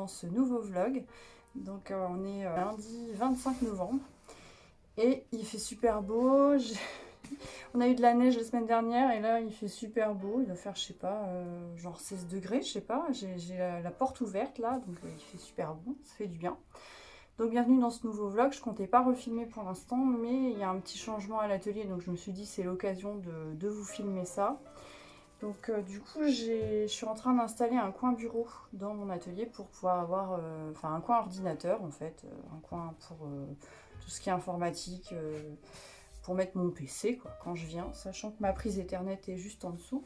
dans ce nouveau vlog. Donc on est lundi 25 novembre et il fait super beau. On a eu de la neige la semaine dernière et là il fait super beau. Il va faire, je sais pas, genre 16 degrés, je sais pas. J'ai la porte ouverte là, donc il fait super bon, ça fait du bien. Donc bienvenue dans ce nouveau vlog. Je comptais pas refilmer pour l'instant, mais il y a un petit changement à l'atelier, donc je me suis dit c'est l'occasion de vous filmer ça. Donc du coup je suis en train d'installer un coin bureau dans mon atelier pour pouvoir avoir un coin ordinateur en fait, un coin pour tout ce qui est informatique, pour mettre mon PC quoi, quand je viens, sachant que ma prise Ethernet est juste en dessous.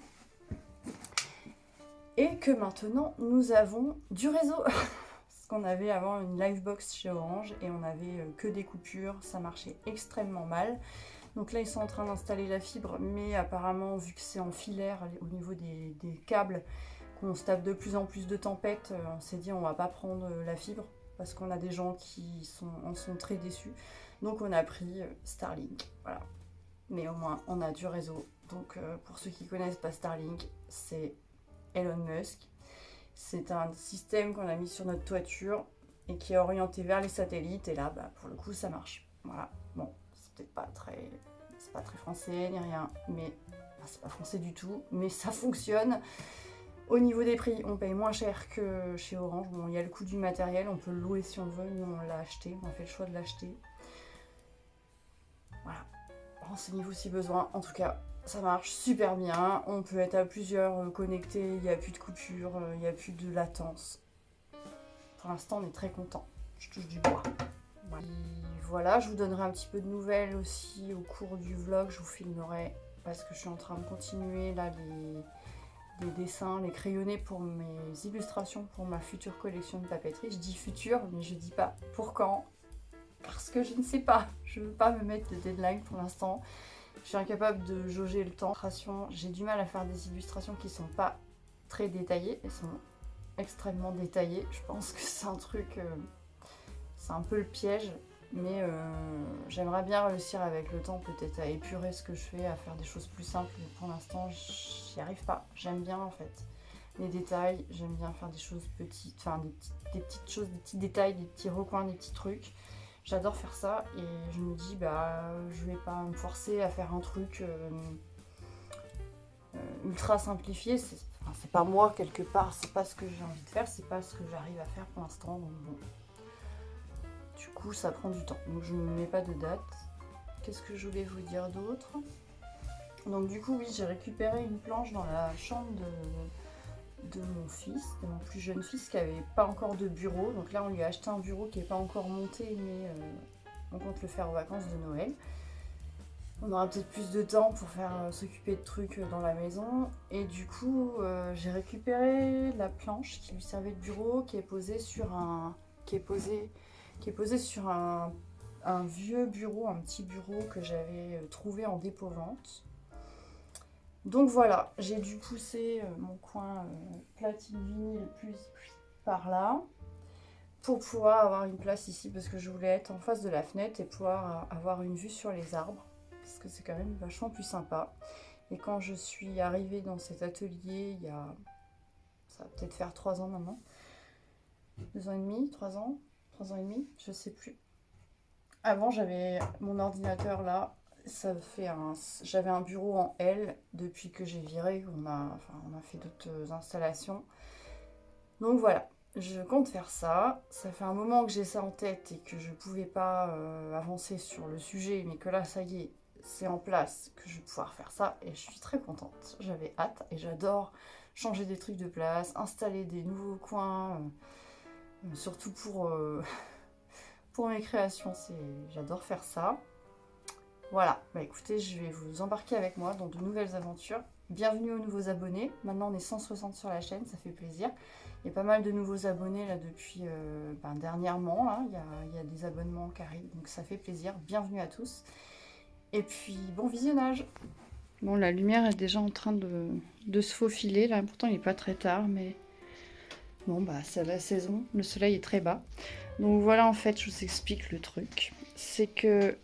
Et que maintenant nous avons du réseau. Parce qu'on avait avant une Livebox chez Orange et on avait que des coupures, ça marchait extrêmement mal. Donc là ils sont en train d'installer la fibre, mais apparemment vu que c'est en filaire au niveau des câbles, qu'on se tape de plus en plus de tempêtes, on s'est dit on va pas prendre la fibre parce qu'on a des gens qui en sont très déçus. Donc on a pris Starlink, voilà. Mais au moins on a du réseau. Donc pour ceux qui connaissent pas Starlink, c'est Elon Musk. C'est un système qu'on a mis sur notre toiture et qui est orienté vers les satellites. Et là, bah, pour le coup, ça marche. Voilà. Bon, c'est peut-être pas très, c'est pas très français ni rien, mais c'est pas français du tout. Mais ça fonctionne. Au niveau des prix, on paye moins cher que chez Orange. Bon, il y a le coût du matériel, on peut le louer si on veut. Nous, on l'a acheté. On a fait le choix de l'acheter. Voilà. Renseignez-vous si besoin. En tout cas, ça marche super bien, on peut être à plusieurs connectés, il n'y a plus de coupure, il n'y a plus de latence. Pour l'instant, on est très content. Je touche du bois. Voilà, je vous donnerai un petit peu de nouvelles aussi au cours du vlog, je vous filmerai parce que je suis en train de continuer là les dessins, les crayonnés pour mes illustrations pour ma future collection de papeterie. Je dis future, mais je dis pas pour quand, parce que je ne sais pas. Je ne veux pas me mettre de deadline pour l'instant. Je suis incapable de jauger le temps. J'ai du mal à faire des illustrations qui sont pas très détaillées. Elles sont extrêmement détaillées. Je pense que c'est un truc... c'est un peu le piège. Mais j'aimerais bien réussir avec le temps peut-être à épurer ce que je fais, à faire des choses plus simples. Mais pour l'instant, j'y arrive pas. J'aime bien en fait les détails. J'aime bien faire des choses petites. Enfin, des petites choses, des petits détails, des petits recoins, des petits trucs. J'adore faire ça et je me dis bah je vais pas me forcer à faire un truc ultra simplifié. C'est pas moi quelque part, c'est pas ce que j'ai envie de faire, c'est pas ce que j'arrive à faire pour l'instant. Donc bon. Du coup ça prend du temps. Donc je ne mets pas de date. Qu'est-ce que je voulais vous dire d'autre? Donc du coup oui, j'ai récupéré une planche dans la chambre de mon fils, de mon plus jeune fils qui avait pas encore de bureau. Donc là on lui a acheté un bureau qui n'est pas encore monté, mais on compte le faire aux vacances de Noël. On aura peut-être plus de temps pour faire s'occuper de trucs dans la maison. Et du coup j'ai récupéré la planche qui lui servait de bureau, qui est posée sur un vieux bureau, un petit bureau que j'avais trouvé en dépôt-vente. Donc voilà, j'ai dû pousser mon coin platine vinyle plus par là pour pouvoir avoir une place ici parce que je voulais être en face de la fenêtre et pouvoir avoir une vue sur les arbres parce que c'est quand même vachement plus sympa. Et quand je suis arrivée dans cet atelier ça va peut-être faire 3 ans maintenant, 2 ans et demi, 3 ans et demi, je sais plus. Avant j'avais mon ordinateur là. J'avais un bureau en L depuis que j'ai viré, on a fait d'autres installations. Donc voilà, je compte faire ça. Ça fait un moment que j'ai ça en tête et que je pouvais pas avancer sur le sujet, mais que là ça y est, c'est en place, que je vais pouvoir faire ça et je suis très contente. J'avais hâte et j'adore changer des trucs de place, installer des nouveaux coins, surtout pour mes créations, j'adore faire ça. Voilà, bah écoutez, je vais vous embarquer avec moi dans de nouvelles aventures. Bienvenue aux nouveaux abonnés. Maintenant, on est 160 sur la chaîne, ça fait plaisir. Il y a pas mal de nouveaux abonnés là depuis dernièrement. Là. Il y a des abonnements qui arrivent, donc ça fait plaisir. Bienvenue à tous. Et puis, bon visionnage. Bon, la lumière est déjà en train de se faufiler. Là, pourtant, il n'est pas très tard, mais bon, bah, c'est la saison. Le soleil est très bas. Donc voilà, en fait, je vous explique le truc. C'est que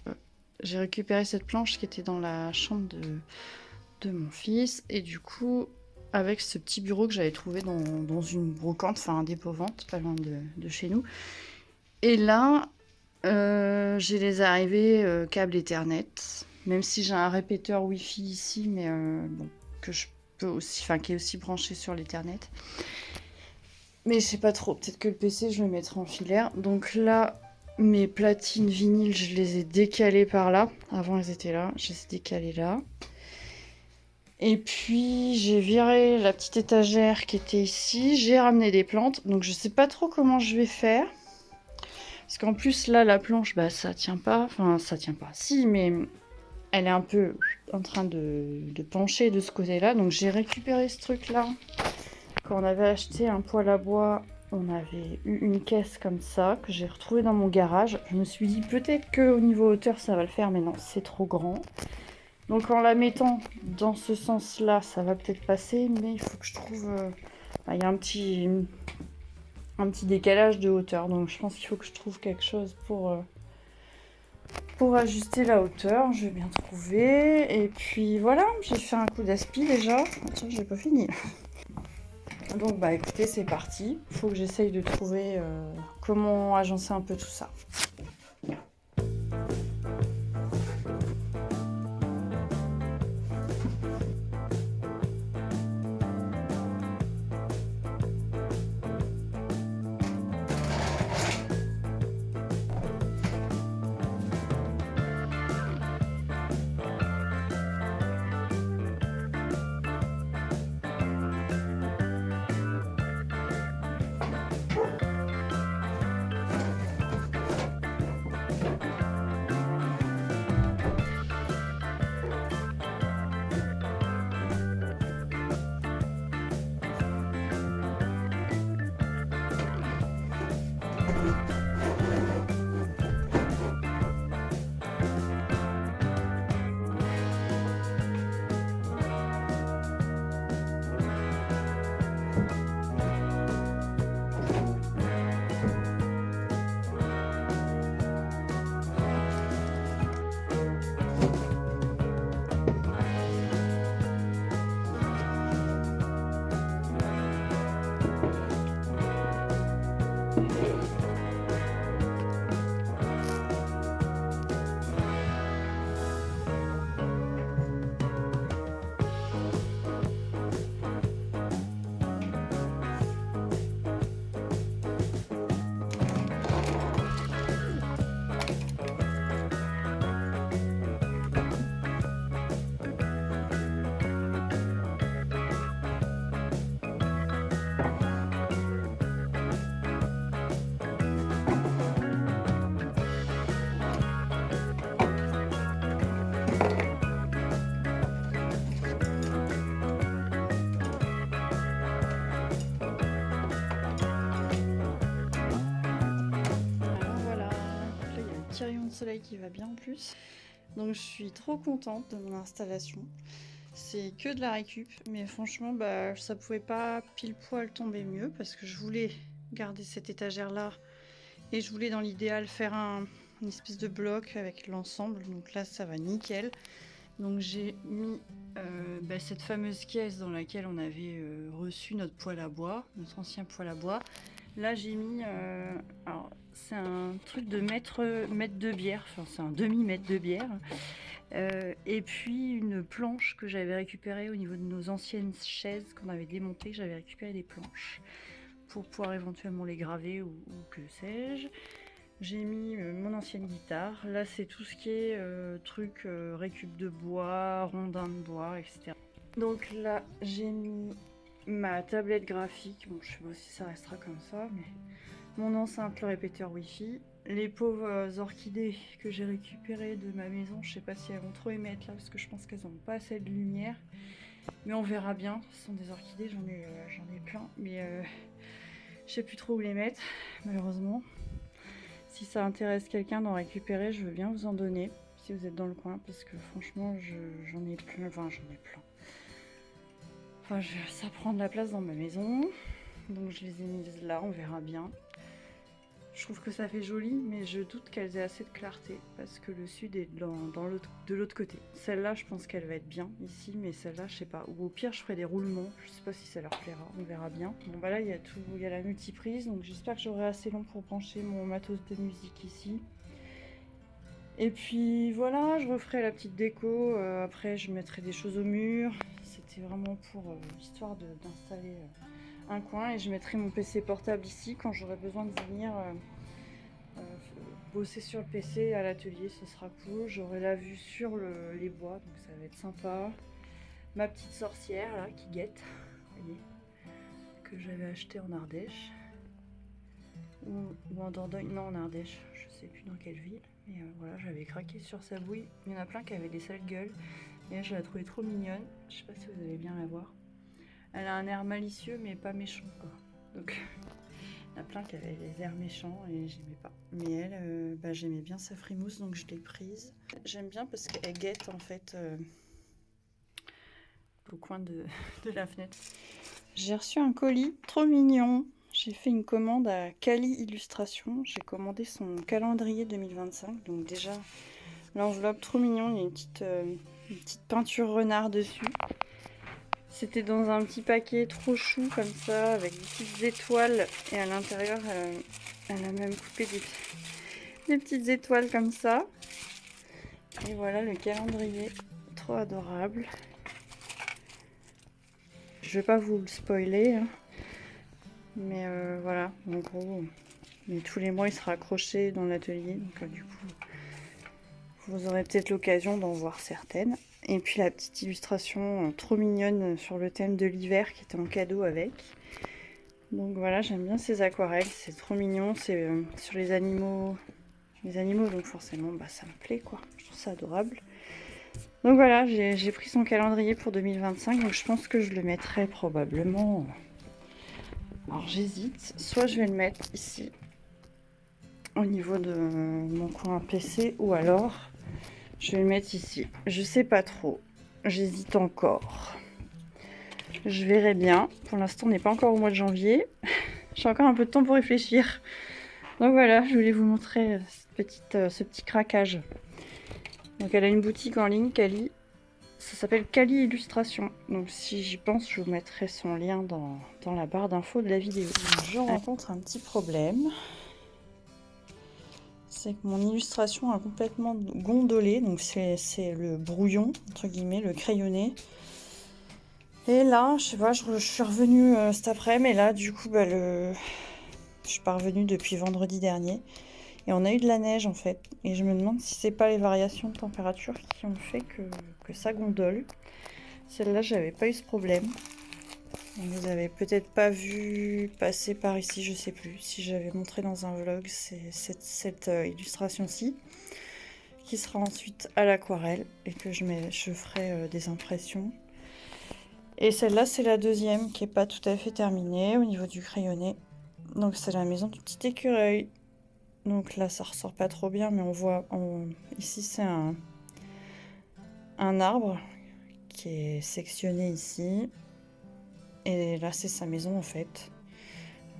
j'ai récupéré cette planche qui était dans la chambre de mon fils et du coup avec ce petit bureau que j'avais trouvé dans une brocante, enfin un dépôt-vente, pas loin de chez nous. Et là, j'ai les arrivées câble Ethernet, même si j'ai un répéteur Wi-Fi ici, mais bon, que je peux aussi, enfin qui est aussi branché sur l'Ethernet. Mais je sais pas trop, peut-être que le PC je le mettrai en filaire. Donc là, mes platines vinyles, je les ai décalées par là. Avant elles étaient là, je les ai décalées là. Et puis j'ai viré la petite étagère qui était ici, j'ai ramené des plantes, donc je sais pas trop comment je vais faire. Parce qu'en plus là la planche, bah ça tient pas, enfin ça tient pas, si, mais elle est un peu en train de pencher de ce côté-là, donc j'ai récupéré ce truc-là. Quand on avait acheté un poêle à bois, on avait eu une caisse comme ça, que j'ai retrouvée dans mon garage. Je me suis dit peut-être qu'au niveau hauteur ça va le faire, mais non, c'est trop grand. Donc en la mettant dans ce sens-là, ça va peut-être passer, mais il faut que je trouve... il y a un petit décalage de hauteur, donc je pense qu'il faut que je trouve quelque chose pour ajuster la hauteur. Je vais bien trouver. Et puis voilà, j'ai fait un coup d'aspi déjà. Attends, j'ai pas fini. Donc bah écoutez, c'est parti. Il faut que j'essaye de trouver comment agencer un peu tout ça. Rayon de soleil qui va bien en plus. Donc je suis trop contente de mon installation. C'est que de la récup, mais franchement bah, ça pouvait pas pile poil tomber mieux parce que je voulais garder cette étagère là et je voulais dans l'idéal faire une espèce de bloc avec l'ensemble. Donc là ça va nickel. Donc j'ai mis cette fameuse caisse dans laquelle on avait reçu notre poêle à bois, notre ancien poêle à bois. Là j'ai mis, alors c'est un truc de mètre de bière, enfin c'est un demi-mètre de bière. Et puis une planche que j'avais récupérée au niveau de nos anciennes chaises qu'on avait démontées. J'avais récupéré des planches pour pouvoir éventuellement les graver ou que sais-je. J'ai mis mon ancienne guitare. Là c'est tout ce qui est truc récup de bois, rondins de bois, etc. Donc là j'ai mis ma tablette graphique. Bon, je sais pas si ça restera comme ça, mais mon enceinte, le répéteur Wi-Fi. Les pauvres orchidées que j'ai récupérées de ma maison, je sais pas si elles vont trop émettre là parce que je pense qu'elles n'ont pas assez de lumière, mais on verra bien. Ce sont des orchidées, j'en ai plein, mais je sais plus trop où les mettre malheureusement. Si ça intéresse quelqu'un d'en récupérer, je veux bien vous en donner si vous êtes dans le coin, parce que franchement j'en ai plein, ça prend de la place dans ma maison, donc je les ai mises là, on verra bien. Je trouve que ça fait joli, mais je doute qu'elles aient assez de clarté parce que le sud est de l'autre côté. Celle-là, je pense qu'elle va être bien ici, mais celle-là, je sais pas. Ou au pire, je ferai des roulements. Je sais pas si ça leur plaira, on verra bien. Bon, bah là, il y a la multiprise, donc j'espère que j'aurai assez long pour brancher mon matos de musique ici. Et puis voilà, je referai la petite déco. Après, je mettrai des choses au mur. C'était vraiment pour l'histoire d'installer un coin, et je mettrai mon PC portable ici quand j'aurai besoin de venir bosser sur le PC à l'atelier. Ce sera cool, j'aurai la vue sur les bois, donc ça va être sympa. Ma petite sorcière là qui guette, vous voyez, que j'avais acheté en Ardèche ou en Dordogne, non en Ardèche, je sais plus dans quelle ville, mais voilà, j'avais craqué sur sa bouille. Il y en a plein qui avaient des sales gueules, et là, je la trouvais trop mignonne. Je sais pas si vous allez bien la voir. Elle a un air malicieux mais pas méchant quoi. Donc il y en a plein qui avaient des airs méchants et j'aimais pas. Mais elle, j'aimais bien sa frimousse, donc je l'ai prise. J'aime bien parce qu'elle guette en fait au coin de la fenêtre. J'ai reçu un colis trop mignon. J'ai fait une commande à Kali Illustration. J'ai commandé son calendrier 2025. Donc déjà l'enveloppe trop mignon. Il y a une petite peinture renard dessus. C'était dans un petit paquet trop chou comme ça, avec des petites étoiles. Et à l'intérieur, elle a même coupé des petites étoiles comme ça. Et voilà le calendrier, trop adorable. Je vais pas vous le spoiler, hein. Mais voilà, en gros, mais tous les mois il sera accroché dans l'atelier. Donc du coup, vous aurez peut-être l'occasion d'en voir certaines. Et puis la petite illustration trop mignonne sur le thème de l'hiver qui était en cadeau avec. Donc voilà, j'aime bien ces aquarelles, c'est trop mignon, c'est sur les animaux, donc forcément ça me plaît quoi, je trouve ça adorable. Donc voilà, j'ai pris son calendrier pour 2025, donc je pense que je le mettrai probablement, alors j'hésite, soit je vais le mettre ici, au niveau de mon coin PC, ou alors je vais le mettre ici, je sais pas trop, j'hésite encore. Je verrai bien, pour l'instant on n'est pas encore au mois de janvier. J'ai encore un peu de temps pour réfléchir. Donc voilà, je voulais vous montrer ce petit craquage. Donc elle a une boutique en ligne, Kali. Ça s'appelle Kali Illustration. Donc si j'y pense, je vous mettrai son lien dans la barre d'infos de la vidéo. Je rencontre un petit problème. C'est que mon illustration a complètement gondolé. Donc c'est le brouillon, entre guillemets, le crayonné. Et là, je sais pas, je suis revenue cet après-midi. Et là, du coup, je suis pas revenue depuis vendredi dernier. Et on a eu de la neige en fait. Et je me demande si c'est pas les variations de température qui ont fait que ça gondole. Celle-là, j'avais pas eu ce problème. Vous avez peut-être pas vu passer par ici, je sais plus. Si j'avais montré dans un vlog, c'est cette illustration-ci. Qui sera ensuite à l'aquarelle. Et que je ferai des impressions. Et celle-là, c'est la deuxième qui est pas tout à fait terminée au niveau du crayonné. Donc c'est la maison du petit écureuil. Donc là, ça ressort pas trop bien, mais on voit... Ici, c'est un arbre qui est sectionné ici. Et là, c'est sa maison, en fait.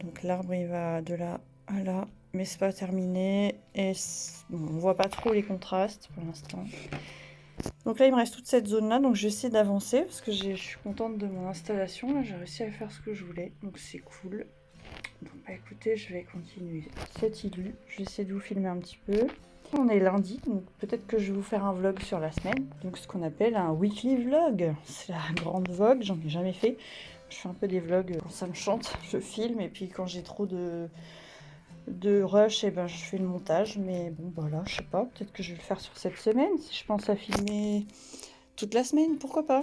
Donc l'arbre, il va de là à là. Mais c'est pas terminé. Et bon, on voit pas trop les contrastes pour l'instant. Donc là, il me reste toute cette zone-là. Donc je vais essayer d'avancer parce que je suis contente de mon installation. Là, j'ai réussi à faire ce que je voulais. Donc c'est cool. Donc écoutez, je vais continuer cette illu. Je vais essayer de vous filmer un petit peu. On est lundi, donc peut-être que je vais vous faire un vlog sur la semaine. Donc ce qu'on appelle un weekly vlog. C'est la grande vogue, j'en ai jamais fait. Je fais un peu des vlogs quand ça me chante, je filme. Et puis quand j'ai trop de rush, et je fais le montage. Mais bon, voilà, je sais pas. Peut-être que je vais le faire sur cette semaine. Si je pense à filmer toute la semaine, pourquoi pas.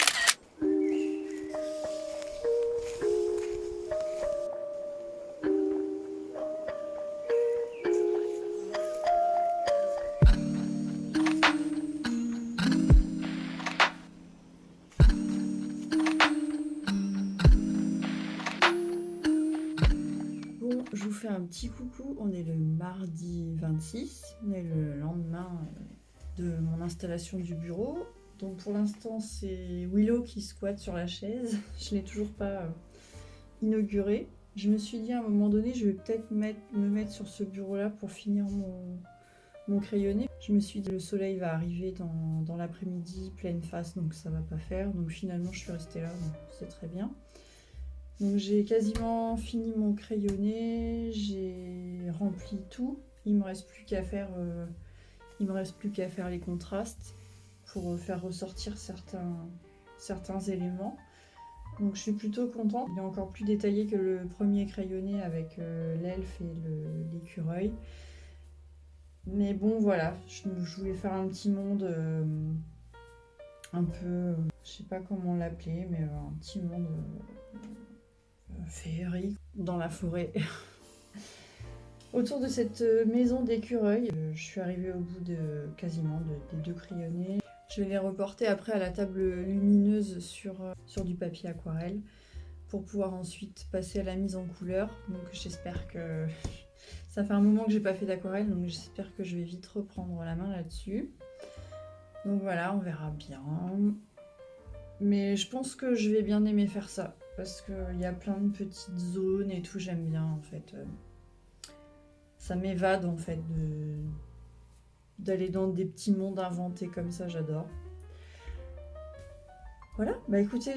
Je vous fais un petit coucou, on est le mardi 26, on est le lendemain de mon installation du bureau. Donc pour l'instant c'est Willow qui squatte sur la chaise, je ne l'ai toujours pas inaugurée. Je me suis dit à un moment donné, je vais peut-être me mettre sur ce bureau-là pour finir mon crayonné. Je me suis dit, le soleil va arriver dans l'après-midi, pleine face, donc ça va pas faire. Donc finalement, je suis restée là, donc c'est très bien. Donc j'ai quasiment fini mon crayonné, j'ai rempli tout. Il me reste plus qu'à faire les contrastes pour faire ressortir certains éléments. Donc je suis plutôt contente. Il est encore plus détaillé que le premier crayonné avec l'elfe et l'écureuil. Mais bon voilà, je voulais faire un petit monde un peu, je sais pas comment l'appeler, mais un petit monde féerique dans la forêt. Autour de cette maison d'écureuil, je suis arrivée au bout quasiment des 2 crayonnés. Je vais les reporter après à la table lumineuse sur du papier aquarelle pour pouvoir ensuite passer à la mise en couleur. Donc j'espère que... Ça fait un moment que j'ai pas fait d'aquarelle, donc j'espère que je vais vite reprendre la main là-dessus. Donc voilà, on verra bien. Mais je pense que je vais bien aimer faire ça, parce qu'il y a plein de petites zones et tout, j'aime bien en fait. Ça m'évade en fait d'aller dans des petits mondes inventés comme ça, j'adore. Voilà, bah écoutez,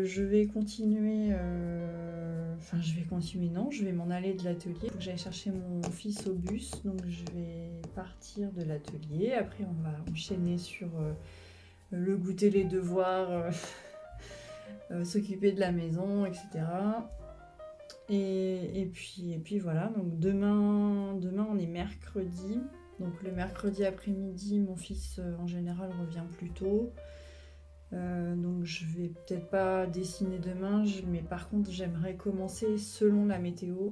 je vais continuer, enfin je vais continuer, non, je vais m'en aller de l'atelier. Il faut que j'aille chercher mon fils au bus, donc je vais partir de l'atelier. Après on va enchaîner sur le goûter, les devoirs, s'occuper de la maison, etc. Et puis voilà, donc demain on est mercredi. Donc le mercredi après-midi, mon fils en général revient plus tôt. Donc je vais peut-être pas dessiner demain, mais par contre j'aimerais commencer selon la météo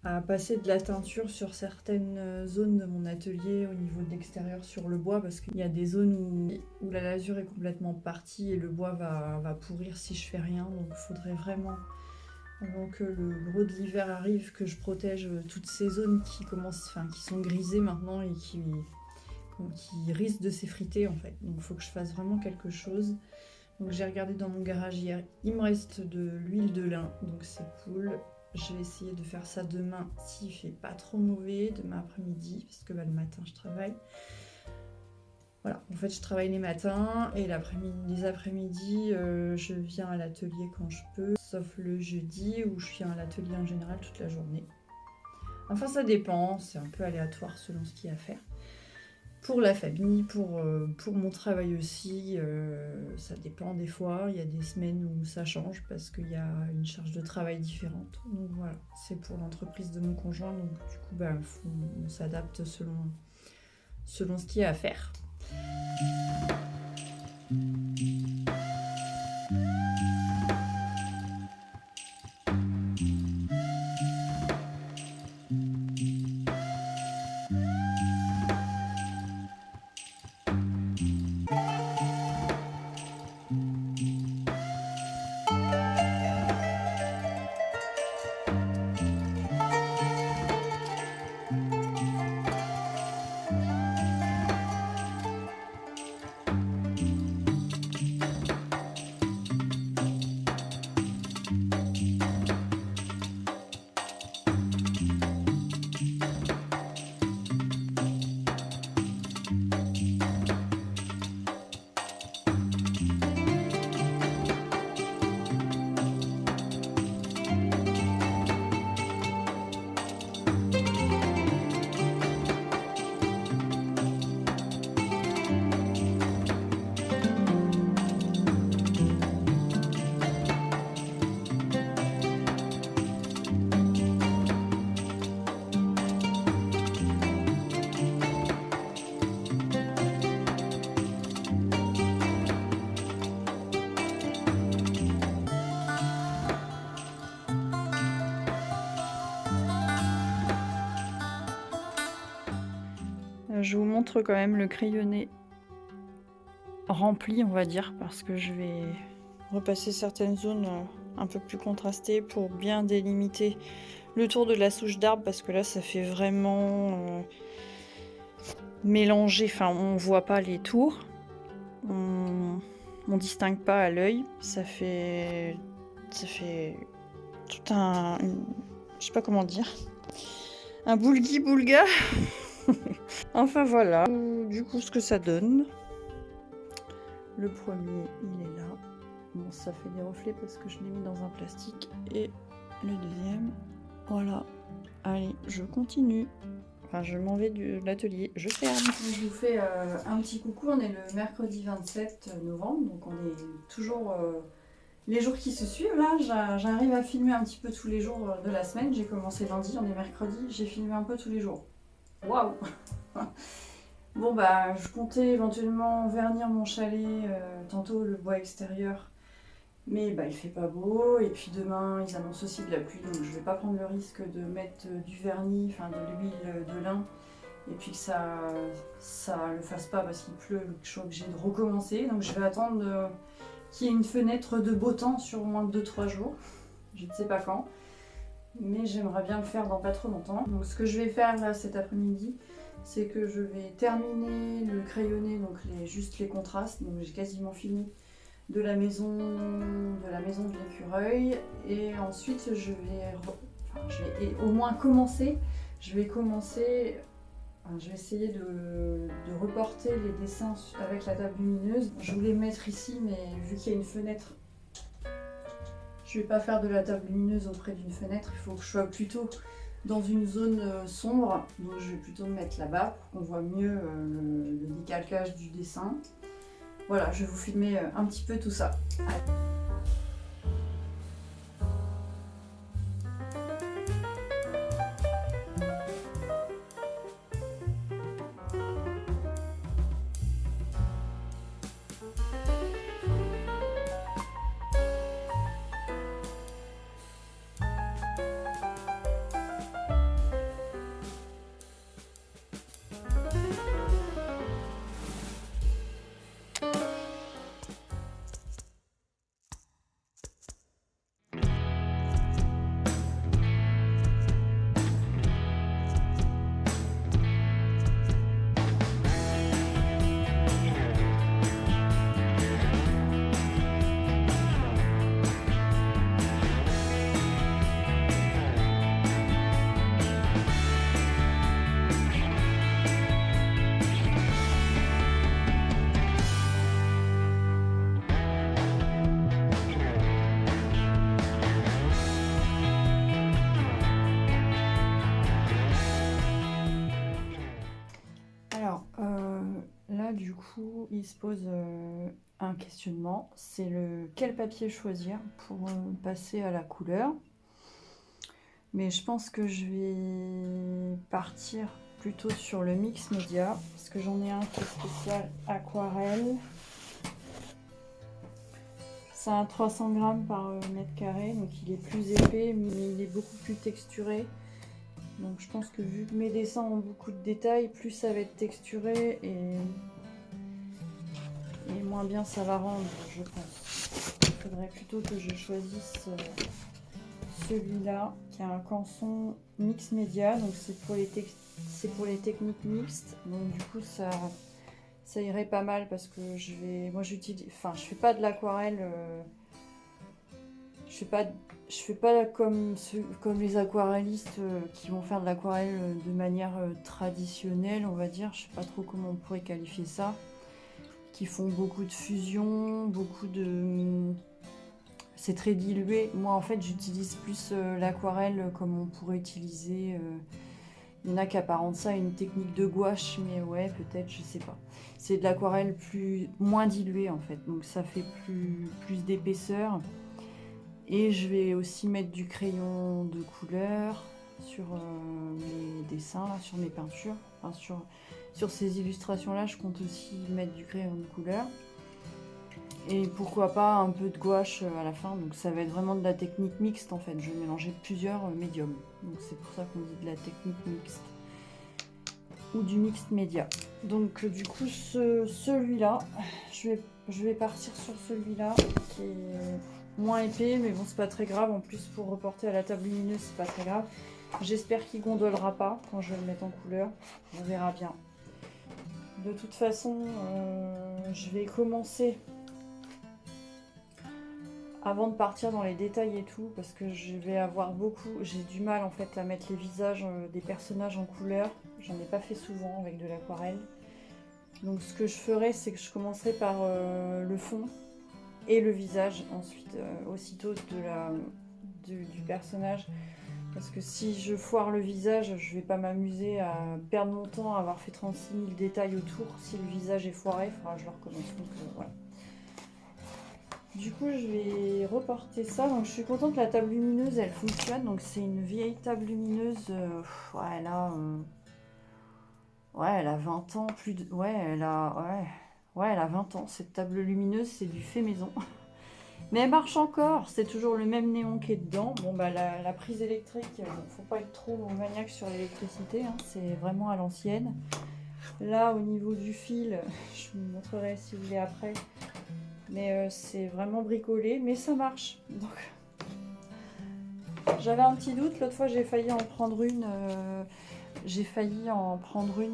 à passer de la teinture sur certaines zones de mon atelier au niveau de l'extérieur sur le bois, parce qu'il y a des zones où la lasure est complètement partie et le bois va pourrir si je fais rien. Donc il faudrait vraiment, avant que le gros de l'hiver arrive, que je protège toutes ces zones qui sont grisées maintenant et qui risquent de s'effriter en fait. Donc il faut que je fasse vraiment quelque chose. Donc j'ai regardé dans mon garage hier, il me reste de l'huile de lin, donc c'est cool. Je vais essayer de faire ça demain s'il fait pas trop mauvais, demain après-midi, parce que le matin je travaille. Voilà, en fait je travaille les matins et les après-midi je viens à l'atelier quand je peux, sauf le jeudi où je viens à l'atelier en général toute la journée. Enfin ça dépend, c'est un peu aléatoire selon ce qu'il y a à faire. Pour la famille, pour mon travail aussi, ça dépend des fois. Il y a des semaines où ça change parce qu'il y a une charge de travail différente. Donc voilà, c'est pour l'entreprise de mon conjoint. Donc du coup, on s'adapte selon ce qu'il y a à faire. Je vous montre quand même le crayonné rempli, on va dire, parce que je vais repasser certaines zones un peu plus contrastées pour bien délimiter le tour de la souche d'arbre, parce que là ça fait vraiment mélanger, enfin on voit pas les tours, on distingue pas à l'œil, ça fait tout un... je sais pas comment dire. Un boulgui-boulga. Enfin voilà, du coup ce que ça donne. Le premier, il est là. Bon, ça fait des reflets parce que je l'ai mis dans un plastique. Et le deuxième, voilà. Allez, je continue. Enfin, je m'en vais de l'atelier, je ferme. Je vous fais un petit coucou, on est le mercredi 27 novembre, donc on est toujours les jours qui se suivent. Là, j'arrive à filmer un petit peu tous les jours de la semaine. J'ai commencé lundi, on est mercredi, j'ai filmé un peu tous les jours. Waouh. Bon bah, je comptais éventuellement vernir mon chalet, tantôt le bois extérieur. Mais bah, il fait pas beau, et puis demain ils annoncent aussi de la pluie, donc je vais pas prendre le risque de mettre du vernis, enfin de l'huile de lin, et puis que ça le fasse pas parce qu'il pleut, que je suis obligée de recommencer. Donc je vais attendre qu'il y ait une fenêtre de beau temps sur au moins 2-3 jours, je ne sais pas quand, mais j'aimerais bien le faire dans pas trop longtemps. Donc ce que je vais faire là cet après-midi, c'est que je vais terminer le crayonné, donc juste les contrastes, donc j'ai quasiment fini de la maison de l'écureuil, et ensuite je vais au moins commencer, je vais essayer de reporter les dessins avec la table lumineuse. Je voulais mettre ici, mais vu qu'il y a une fenêtre, je vais pas faire de la table lumineuse auprès d'une fenêtre, il faut que je sois plutôt dans une zone sombre, donc je vais plutôt me mettre là-bas pour qu'on voit mieux le décalcage du dessin. Voilà, je vais vous filmer un petit peu tout ça. Là, du coup, il se pose un questionnement, c'est quel papier choisir pour passer à la couleur. Mais je pense que je vais partir plutôt sur le mix média, parce que j'en ai un qui est spécial aquarelle. C'est un 300 grammes par mètre carré, donc il est plus épais, mais il est beaucoup plus texturé. Donc je pense que vu que mes dessins ont beaucoup de détails, plus ça va être texturé et moins bien ça va rendre, je pense. Il faudrait plutôt que je choisisse celui-là, qui a un canson mix média, donc c'est pour les techniques mixtes. Donc du coup ça irait pas mal parce que je fais pas de l'aquarelle, je fais pas comme les aquarellistes qui vont faire de l'aquarelle de manière traditionnelle, on va dire. Je sais pas trop comment on pourrait qualifier ça. Qui font beaucoup de fusion, c'est très dilué. Moi, en fait, j'utilise plus l'aquarelle comme on pourrait utiliser. Il y en a qui apparentent ça à une technique de gouache, mais ouais, peut-être, je sais pas. C'est de l'aquarelle moins diluée, en fait. Donc, ça fait plus d'épaisseur. Et je vais aussi mettre du crayon de couleur sur mes dessins, là, sur mes peintures. Enfin, sur ces illustrations-là, je compte aussi mettre du crayon de couleur. Et pourquoi pas un peu de gouache à la fin. Donc ça va être vraiment de la technique mixte en fait. Je vais mélanger plusieurs médiums. Donc c'est pour ça qu'on dit de la technique mixte. Ou du mixte média. Donc du coup celui-là, je vais partir sur celui-là qui est moins épais. Mais bon, c'est pas très grave. En plus, pour reporter à la table lumineuse, c'est pas très grave. J'espère qu'il gondolera pas quand je vais le mettre en couleur. On verra bien. De toute façon, je vais commencer avant de partir dans les détails et tout, parce que je vais avoir beaucoup, j'ai du mal en fait à mettre les visages des personnages en couleur. J'en ai pas fait souvent avec de l'aquarelle. Donc ce que je ferai, c'est que je commencerai par le fond et le visage ensuite, aussitôt du personnage. Parce que si je foire le visage, je vais pas m'amuser à perdre mon temps à avoir fait 36 000 détails autour. Si le visage est foiré, il faudra que je le recommence. Donc voilà. Du coup, je vais reporter ça. Donc je suis contente que la table lumineuse, elle fonctionne. Donc c'est une vieille table lumineuse. Ouais, elle a 20 ans. Ouais, elle a 20 ans. Cette table lumineuse, c'est du fait maison. Mais elle marche encore, c'est toujours le même néon qui est dedans. Bon bah la prise électrique, faut pas être trop maniaque sur l'électricité, hein, c'est vraiment à l'ancienne. Là au niveau du fil, je vous montrerai si vous voulez après. Mais c'est vraiment bricolé, mais ça marche. Donc j'avais un petit doute, l'autre fois j'ai failli en prendre une.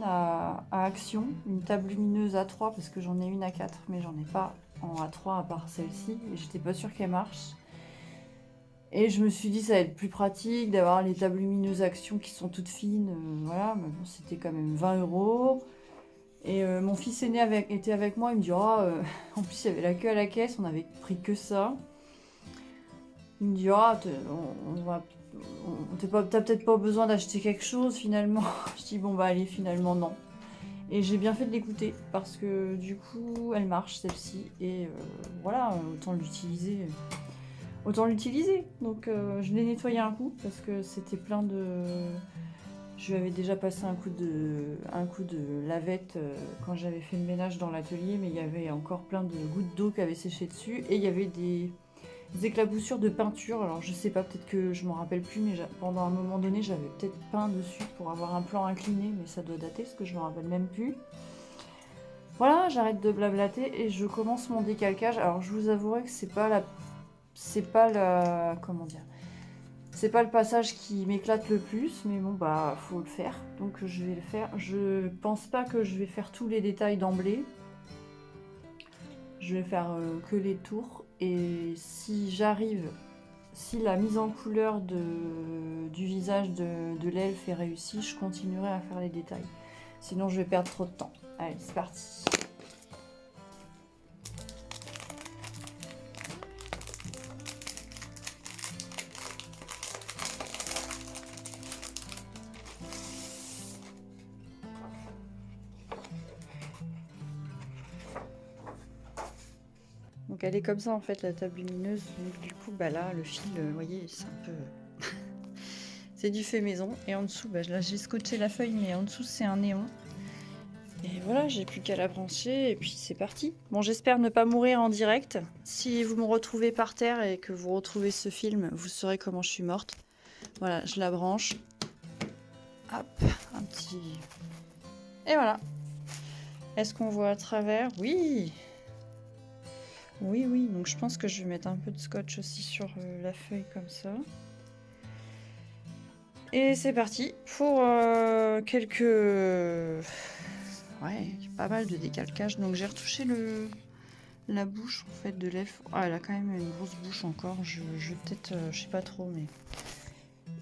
À Action, une table lumineuse A3 parce que j'en ai une à 4 mais j'en ai pas en A3 à part celle-ci et j'étais pas sûre qu'elle marche. Et je me suis dit ça va être plus pratique d'avoir les tables lumineuses Action qui sont toutes fines, voilà, mais bon, c'était quand même 20 €. Et mon fils aîné était avec moi, il me dit en plus il y avait la queue à la caisse, on avait pris que ça. Il me dit t'as peut-être pas besoin d'acheter quelque chose finalement. Je dis bon bah allez, finalement non. Et j'ai bien fait de l'écouter parce que du coup elle marche celle-ci et voilà, autant l'utiliser. Donc je l'ai nettoyé un coup parce que c'était plein de... Je lui avais déjà passé un coup de lavette quand j'avais fait le ménage dans l'atelier, mais il y avait encore plein de gouttes d'eau qui avaient séché dessus et il y avait des éclaboussures de peinture. Alors je sais pas, peut-être que je m'en rappelle plus, mais pendant un moment donné j'avais peut-être peint dessus pour avoir un plan incliné, mais ça doit dater parce que je m'en rappelle même plus. Voilà, j'arrête de blablater et je commence mon décalcage. Alors je vous avouerai que c'est pas comment dire, c'est pas le passage qui m'éclate le plus, mais bon bah faut le faire, donc je vais le faire. Je pense pas que je vais faire tous les détails d'emblée. Je vais faire que les tours et si la mise en couleur du visage de l'elfe est réussie, je continuerai à faire les détails. Sinon je vais perdre trop de temps. Allez, c'est parti. Donc elle est comme ça en fait, la table lumineuse. Donc du coup bah là le fil, vous voyez, c'est un peu c'est du fait maison. Et en dessous bah, là j'ai scotché la feuille, mais en dessous c'est un néon. Et voilà, j'ai plus qu'à la brancher et puis c'est parti. Bon, j'espère ne pas mourir en direct. Si vous me retrouvez par terre et que vous retrouvez ce film, vous saurez comment je suis morte. Voilà, je la branche. Hop, un petit... Et voilà. Est-ce qu'on voit à travers? Oui. Oui, donc je pense que je vais mettre un peu de scotch aussi sur la feuille comme ça. Et c'est parti pour quelques... Ouais, pas mal de décalcage. Donc j'ai retouché la bouche en fait de l'elfe. Ah, elle a quand même une grosse bouche encore. Je vais peut-être... je sais pas trop, mais...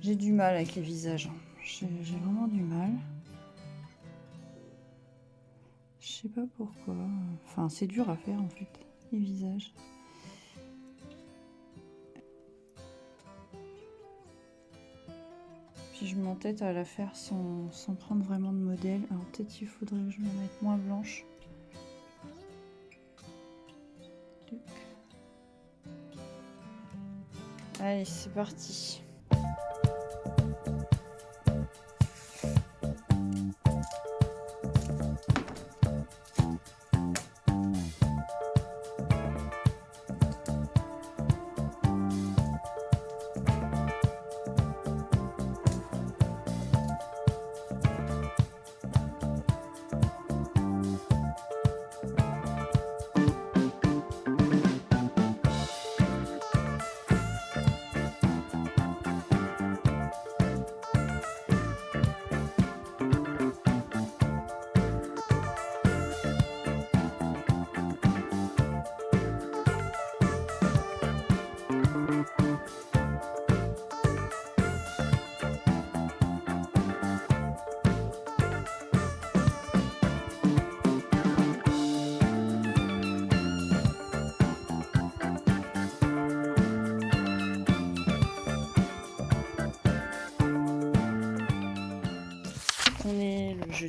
J'ai du mal avec les visages. J'ai vraiment du mal. Je sais pas pourquoi. Enfin, c'est dur à faire en fait, les visages. Puis je m'entête à la faire sans prendre vraiment de modèle. Alors peut-être il faudrait que je me mette moins blanche. Allez, c'est parti.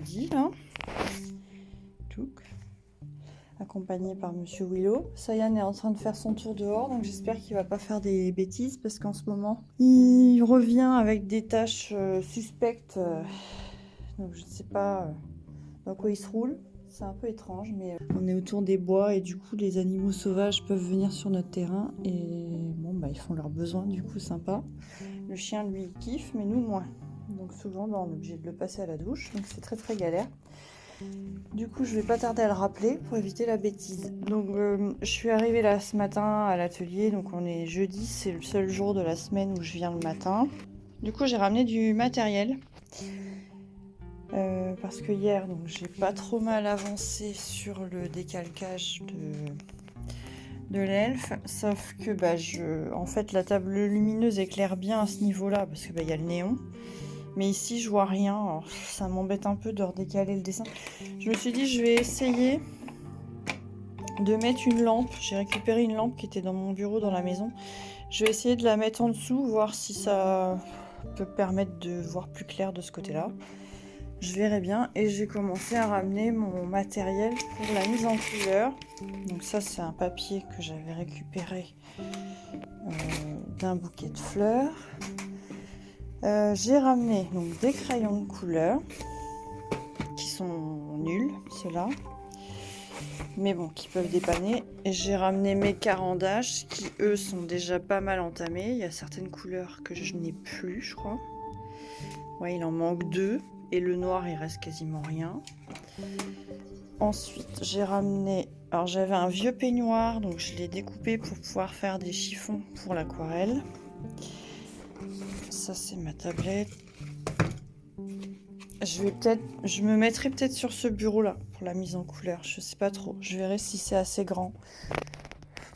jeudi, là. Accompagné par Monsieur Willow. Sayan est en train de faire son tour dehors, donc j'espère qu'il va pas faire des bêtises, parce qu'en ce moment, il revient avec des tâches suspectes. Donc je ne sais pas dans quoi il se roule. C'est un peu étrange, mais on est autour des bois et du coup les animaux sauvages peuvent venir sur notre terrain et bon bah ils font leurs besoins, du coup sympa. Le chien lui il kiffe, mais nous moins. Donc souvent bah, on est obligé de le passer à la douche, donc c'est très très galère. Du coup je vais pas tarder à le rappeler pour éviter la bêtise. Donc je suis arrivée là ce matin à l'atelier, donc on est jeudi, c'est le seul jour de la semaine où je viens le matin. Du coup j'ai ramené du matériel. Parce que hier, donc j'ai pas trop mal avancé sur le décalcage de l'elfe, sauf que bah, en fait la table lumineuse éclaire bien à ce niveau-là parce que bah, y a le néon, mais ici je vois rien, alors, ça m'embête un peu de redécaler le dessin. Je me suis dit je vais essayer de mettre une lampe, j'ai récupéré une lampe qui était dans mon bureau dans la maison, je vais essayer de la mettre en dessous, voir si ça peut permettre de voir plus clair de ce côté-là. Je verrai bien et j'ai commencé à ramener mon matériel pour la mise en couleur. Donc ça c'est un papier que j'avais récupéré d'un bouquet de fleurs. J'ai ramené donc des crayons de couleur qui sont nuls ceux-là, mais bon qui peuvent dépanner. Et j'ai ramené mes carandages qui eux sont déjà pas mal entamés. Il y a certaines couleurs que je n'ai plus je crois. Ouais il en manque 2. Et le noir, il reste quasiment rien. Ensuite, j'ai ramené... Alors, j'avais un vieux peignoir, donc je l'ai découpé pour pouvoir faire des chiffons pour l'aquarelle. Ça, c'est ma tablette. Je me mettrai peut-être sur ce bureau-là pour la mise en couleur. Je sais pas trop. Je verrai si c'est assez grand.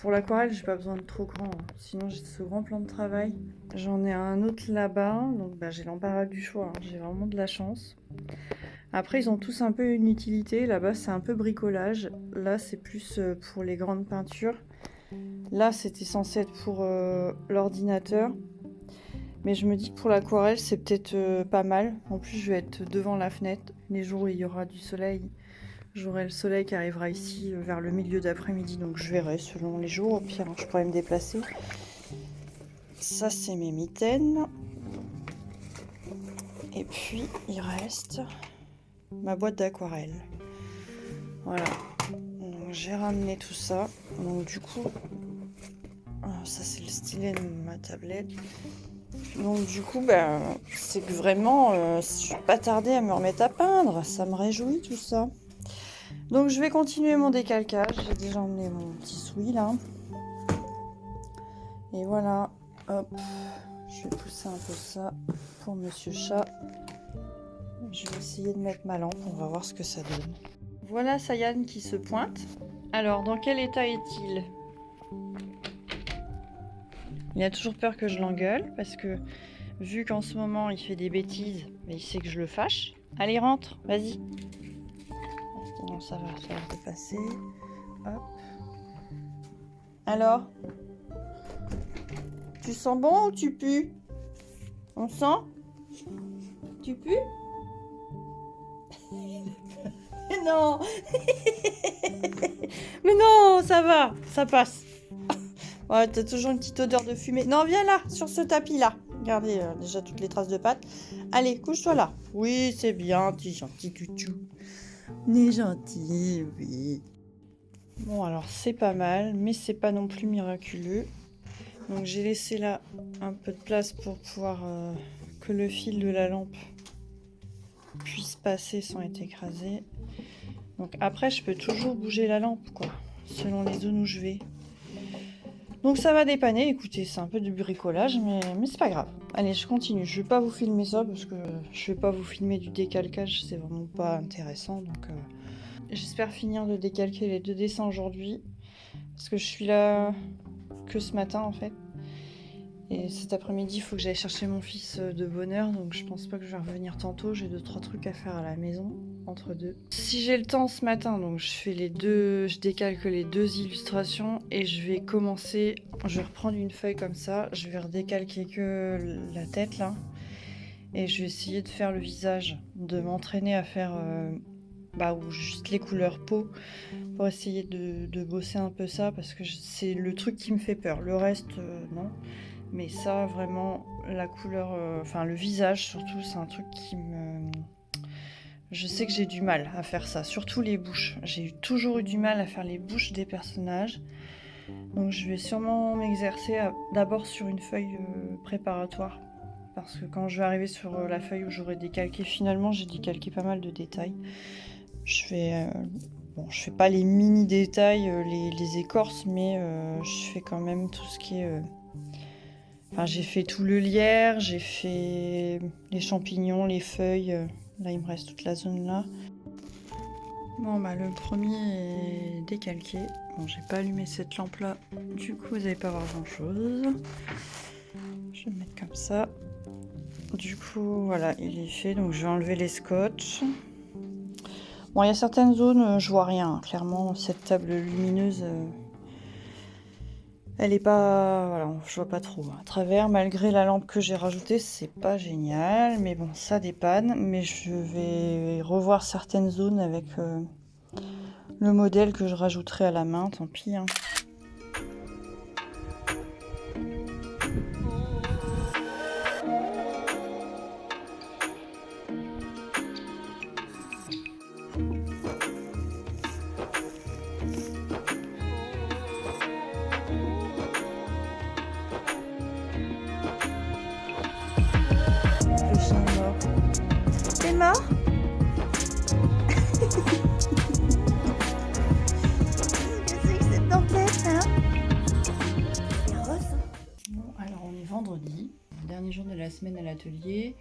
Pour l'aquarelle, j'ai pas besoin de trop grand. Sinon, j'ai ce grand plan de travail. J'en ai un autre là-bas. Donc, bah, j'ai l'embarras du choix. J'ai vraiment de la chance. Après, ils ont tous un peu une utilité. Là-bas, c'est un peu bricolage. Là, c'est plus pour les grandes peintures. Là, c'était censé être pour l'ordinateur. Mais je me dis que pour l'aquarelle, c'est peut-être pas mal. En plus, je vais être devant la fenêtre. Les jours où il y aura du soleil, j'aurai le soleil qui arrivera ici vers le milieu d'après-midi. Donc, je verrai selon les jours. Au pire, je pourrais me déplacer. Ça, c'est mes mitaines. Et puis, il reste... ma boîte d'aquarelle. Voilà. J'ai ramené tout ça. Donc du coup, ça c'est le stylet de ma tablette. Donc du coup, ben, c'est que vraiment, je vais pas tarder à me remettre à peindre. Ça me réjouit tout ça. Donc je vais continuer mon décalcage. J'ai déjà emmené mon petit souris là. Et voilà. Hop. Je vais pousser un peu ça pour Monsieur Chat. Je vais essayer de mettre ma lampe. On va voir ce que ça donne. Voilà Sayan qui se pointe. Alors, dans quel état est-il? Il a toujours peur que je l'engueule parce que vu qu'en ce moment il fait des bêtises, mais il sait que je le fâche. Allez, rentre, vas-y. Non, ça va se passer. Hop. Alors? Tu sens bon ou tu pues? On sent? Tu pues? Non. Mais non, ça va, ça passe. Ouais, t'as toujours une petite odeur de fumée. Non, viens là, sur ce tapis-là. Regardez déjà toutes les traces de pâtes. Allez, couche-toi là. Oui, c'est bien, t'es gentil, tutu. On est gentil, oui. Bon, alors c'est pas mal, mais c'est pas non plus miraculeux. Donc j'ai laissé là un peu de place pour pouvoir que le fil de la lampe puisse passer sans être écrasé. Donc après, je peux toujours bouger la lampe, quoi, selon les zones où je vais. Donc ça va dépanner, écoutez, c'est un peu du bricolage, mais c'est pas grave. Allez, je continue. Je vais pas vous filmer ça, parce que je vais pas vous filmer du décalcage, c'est vraiment pas intéressant. Donc j'espère finir de décalquer les 2 dessins aujourd'hui, parce que je suis là que ce matin, en fait. Et cet après-midi, il faut que j'aille chercher mon fils de bonne heure, donc je pense pas que je vais revenir tantôt. J'ai 2-3 trucs à faire à la maison, entre deux. Si j'ai le temps ce matin, donc je décalque les 2 illustrations et je vais commencer. Je vais reprendre une feuille comme ça, je vais redécalquer que la tête là. Et je vais essayer de faire le visage, de m'entraîner à faire ou juste les couleurs peau pour essayer de bosser un peu ça parce que c'est le truc qui me fait peur. Le reste, non. Mais ça, vraiment, la couleur, le visage surtout, c'est un truc qui me... Je sais que j'ai du mal à faire ça, surtout les bouches. J'ai toujours eu du mal à faire les bouches des personnages. Donc je vais sûrement m'exercer d'abord sur une feuille préparatoire. Parce que quand je vais arriver sur la feuille où j'aurai décalqué, finalement j'ai décalqué pas mal de détails. Je fais pas les mini détails, les écorces, mais je fais quand même tout ce qui est... j'ai fait tout le lierre, j'ai fait les champignons, les feuilles. Là il me reste toute la zone là. Bon le premier est décalqué. Bon, j'ai pas allumé cette lampe là, du coup vous n'allez pas voir grand chose. Je vais le mettre comme ça. Du coup voilà, il est fait, donc je vais enlever les scotch. Bon, il y a certaines zones, je vois rien. Clairement, cette table lumineuse, elle est pas... Voilà, je vois pas trop à travers. Malgré la lampe que j'ai rajoutée, c'est pas génial. Mais bon, ça dépanne. Mais je vais revoir certaines zones avec le modèle que je rajouterai à la main. Tant pis, hein. Le chien est mort. T'es mort? Qu'est-ce que c'est que cette tempête, hein? C'est rose. Bon, alors on est vendredi, dernier jour de la semaine à l'atelier.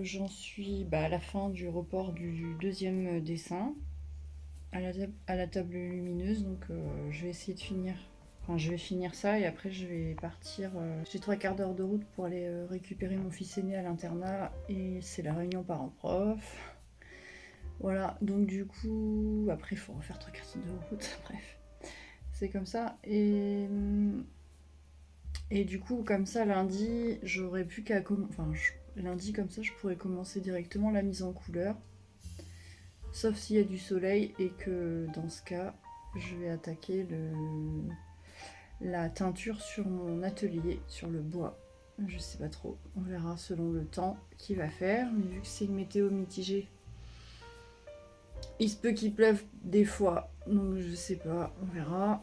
J'en suis à la fin du report du deuxième dessin à la table lumineuse, donc je vais essayer de finir. Enfin, je vais finir ça et après je vais partir. J'ai 3/4 d'heure de route pour aller récupérer mon fils aîné à l'internat et c'est la réunion parents-prof. Voilà, donc du coup, après il faut refaire 3/4 de route, bref, c'est comme ça. Et du coup, comme ça, lundi, j'aurais plus qu'à... lundi, comme ça, je pourrais commencer directement la mise en couleur. Sauf s'il y a du soleil et que, dans ce cas, je vais attaquer la teinture sur mon atelier, sur le bois. Je sais pas trop, on verra selon le temps qu'il va faire. Mais vu que c'est une météo mitigée, il se peut qu'il pleuve des fois. Donc je sais pas, on verra.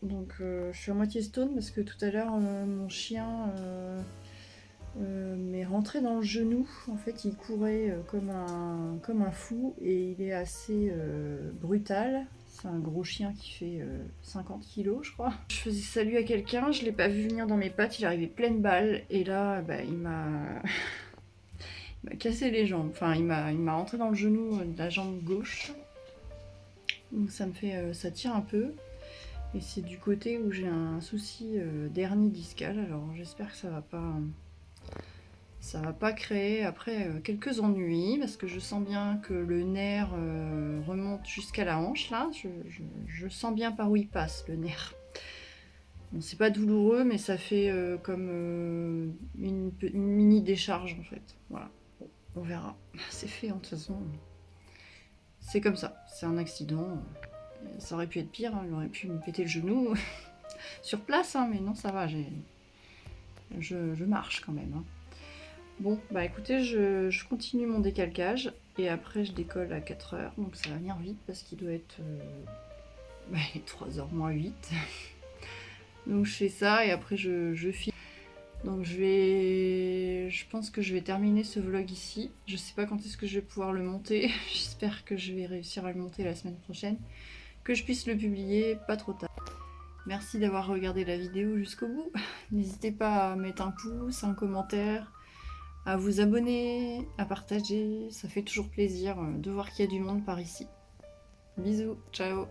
Donc je suis à moitié stone parce que tout à l'heure mon chien m'est rentré dans le genou. En fait il courait comme un fou et il est assez brutal. C'est un gros chien qui fait 50 kilos je crois. Je faisais salut à quelqu'un, je l'ai pas vu venir dans mes pattes, il arrivait pleine balle et là il m'a cassé les jambes. Enfin il m'a rentré dans le genou de la jambe gauche. Donc ça tire un peu. Et c'est du côté où j'ai un souci d'hernie discale, alors j'espère que ça va pas créer après quelques ennuis, parce que je sens bien que le nerf remonte jusqu'à la hanche, là, je sens bien par où il passe, le nerf. Bon, c'est pas douloureux, mais ça fait comme une mini décharge, en fait. Voilà, bon, on verra. C'est fait, de toute façon. C'est comme ça, c'est un accident. Ça aurait pu être pire, hein, il aurait pu me péter le genou sur place, hein, mais non, ça va, je marche quand même. Hein. Bon, écoutez, je continue mon décalcage et après je décolle à 4h, donc ça va venir vite parce qu'il doit être 3h moins 8. Donc je fais ça et après je filme. Donc je pense que je vais terminer ce vlog ici. Je sais pas quand est-ce que je vais pouvoir le monter. J'espère que je vais réussir à le monter la semaine prochaine. Que je puisse le publier pas trop tard. Merci d'avoir regardé la vidéo jusqu'au bout. N'hésitez pas à mettre un pouce, un commentaire, à vous abonner, à partager. Ça fait toujours plaisir de voir qu'il y a du monde par ici. Bisous, ciao!